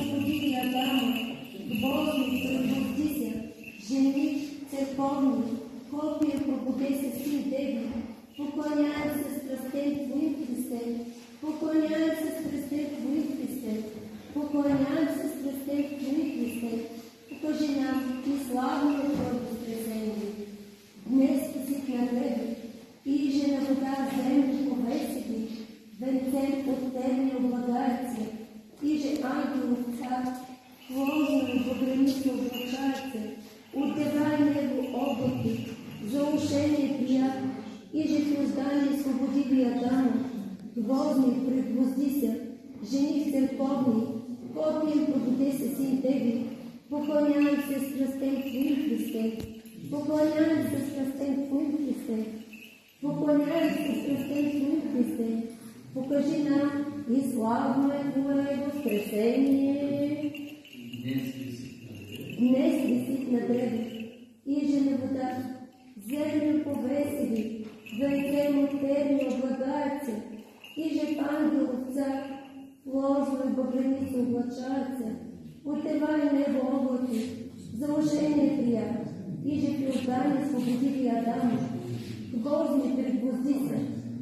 свободи Адама, Божий, пробудися, жених церковний, копія пробудися син Деві, поклоняємося страстей Твоїм, Христе, поклоняємося страстей Твоїм, Христе, поклоняємося страстей Твоїм, Христе, покажи нам і славну Твою воскресенье. Днес спасить на Тебе, і же на вода землю повесити, венцем от Тебе облагається, і же ангел цар, ложною погранично облачається, удевай небо облаки, заушение прият, и же создание свободили Адама, гвоздный предвоздися, жених церковный, копием пробудися син Теби, поклоняемся страстям Твоим, Христе, поклоняемся страстям Твоим, Христе, поклоняемся страстям Твоим, Христе, покажи нам и славное Твое воскресение. Днес висит на древе, и же на водах, землю повесили, венцем от Тебе облагається, і же ангел цар, ложною багряницю облачається, утевай небо облаки, заушение прият, и же признание свободили Адама, гвоздный предвоздися,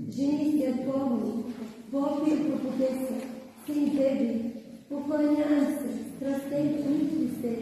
жених церковный, копия пробудися, син Теби, поклоняемся страстей Твоим, Христе,